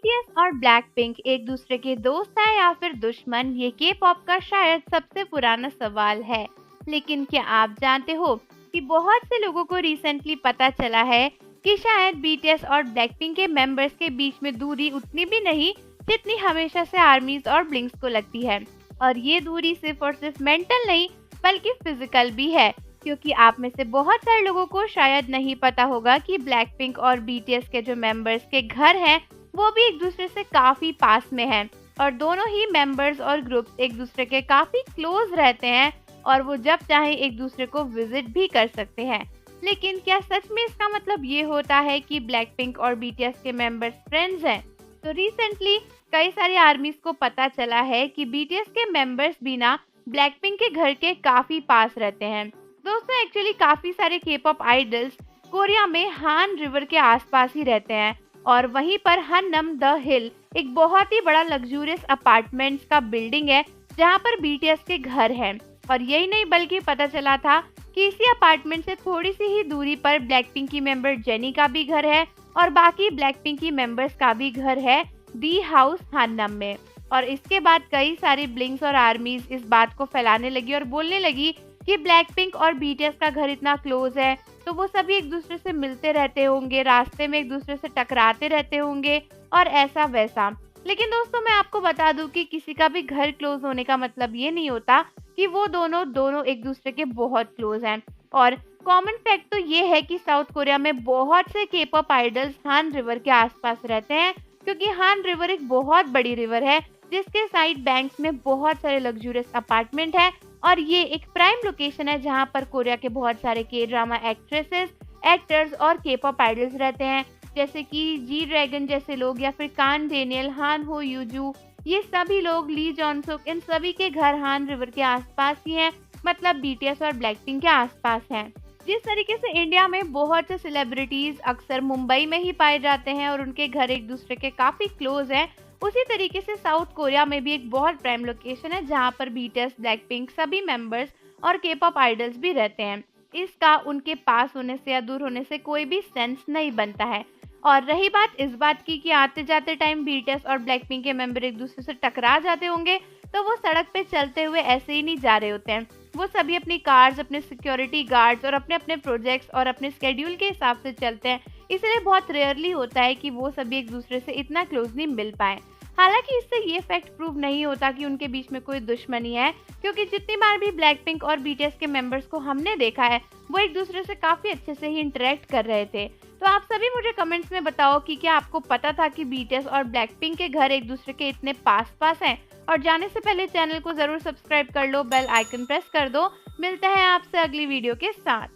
BTS और Blackpink एक दूसरे के दोस्त हैं या फिर दुश्मन, ये के पॉप का शायद सबसे पुराना सवाल है। लेकिन क्या आप जानते हो कि बहुत से लोगों को रिसेंटली पता चला है कि शायद बीटीएस और ब्लैकपिंक के मेंबर्स के बीच में दूरी उतनी भी नहीं जितनी हमेशा से आर्मीज और ब्लिंक्स को लगती है। और ये दूरी सिर्फ और सिर्फ मेंटल नहीं बल्कि फिजिकल भी है, क्योंकि आप में से बहुत सारे लोगों को शायद नहीं पता होगा कि ब्लैकपिंक और बीटीएस के जो मेंबर्स के घर हैं वो भी एक दूसरे से काफी पास में हैं और दोनों ही मेंबर्स और ग्रुप्स एक दूसरे के काफी क्लोज रहते हैं और वो जब चाहे एक दूसरे को विजिट भी कर सकते हैं। लेकिन क्या सच में इसका मतलब ये होता है कि ब्लैकपिंक और बीटीएस के मेंबर्स फ्रेंड्स हैं? तो रिसेंटली कई सारी आर्मीज को पता चला है कि बीटीएस के मेंबर्स भी ना ब्लैकपिंक के घर के काफी पास रहते हैं। दोस्तों, एक्चुअली काफी सारे के पॉप आइडल्स कोरिया में हान रिवर के आसपास ही रहते हैं और वहीं पर हन्नम द हिल एक बहुत ही बड़ा लग्जूरियस अपार्टमेंट्स का बिल्डिंग है जहां पर बीटीएस के घर हैं। और यही नहीं बल्कि पता चला था कि इसी अपार्टमेंट से थोड़ी सी ही दूरी पर ब्लैकपिंक की मेंबर जेनी का भी घर है और बाकी ब्लैकपिंक की मेंबर्स का भी घर है डी हाउस हन्नम में। और इसके बाद कई सारी ब्लिंक्स और आर्मीज इस बात को फैलाने लगी और बोलने लगी कि ब्लैकपिंक और बीटीएस का घर इतना क्लोज है तो वो सभी एक दूसरे से मिलते रहते होंगे, रास्ते में एक दूसरे से टकराते रहते होंगे और ऐसा वैसा। लेकिन दोस्तों, मैं आपको बता दूं कि किसी का भी घर क्लोज होने का मतलब ये नहीं होता कि वो दोनों एक दूसरे के बहुत क्लोज हैं। और कॉमन फैक्ट तो ये है कि साउथ कोरिया में बहुत से के पॉप आइडल्स हान रिवर के आसपास रहते हैं, क्योंकि हान रिवर एक बहुत बड़ी रिवर है जिसके साइड बैंक्स में बहुत सारे लग्जूरियस अपार्टमेंट है और ये एक प्राइम लोकेशन है जहां पर कोरिया के बहुत सारे के ड्रामा एक्ट्रेसेस, एक्टर्स और के पॉप आइडल्स रहते हैं, जैसे कि जी ड्रैगन जैसे लोग या फिर कान डेनियल, हान हो यूजू, ये सभी लोग, ली जॉनसुक, इन सभी के घर हान रिवर के आसपास ही हैं, मतलब बीटीएस और ब्लैकपिंक के आसपास हैं। जिस तरीके से इंडिया में बहुत से सेलिब्रिटीज अक्सर मुंबई में ही पाए जाते हैं और उनके घर एक दूसरे के काफी क्लोज हैं, उसी तरीके से साउथ कोरिया में भी एक बहुत प्राइम लोकेशन है जहां पर बीटीएस, ब्लैकपिंक सभी मेंबर्स और के पॉप आइडल्स भी रहते हैं। इसका उनके पास होने से या दूर होने से कोई भी सेंस नहीं बनता है। और रही बात इस बात की कि आते जाते टाइम बीटीएस और ब्लैकपिंक के मेंबर एक दूसरे से टकरा जाते होंगे, तो वो सड़क पे चलते हुए ऐसे ही नहीं जा रहे होते हैं। वो सभी अपनी कार्स, अपने सिक्योरिटी गार्ड्स और अपने अपने प्रोजेक्ट्स और अपने स्केड्यूल के हिसाब से चलते हैं। इसलिए बहुत रेयरली होता है कि वो सभी एक दूसरे से इतना क्लोजली मिल पाए। हालांकि इससे ये फैक्ट प्रूव नहीं होता कि उनके बीच में कोई दुश्मनी है, क्योंकि जितनी बार भी ब्लैकपिंक और बीटीएस के मेंबर्स को हमने देखा है वो एक दूसरे से काफी अच्छे से ही इंटरेक्ट कर रहे थे। तो आप सभी मुझे कमेंट्स में बताओ कि क्या आपको पता था कि बीटीएस और ब्लैकपिंक के घर एक दूसरे के इतने पास पास हैं? और जाने से पहले चैनल को जरूर सब्सक्राइब कर लो, बेल आइकन प्रेस कर दो। मिलते हैं आपसे अगली वीडियो के साथ।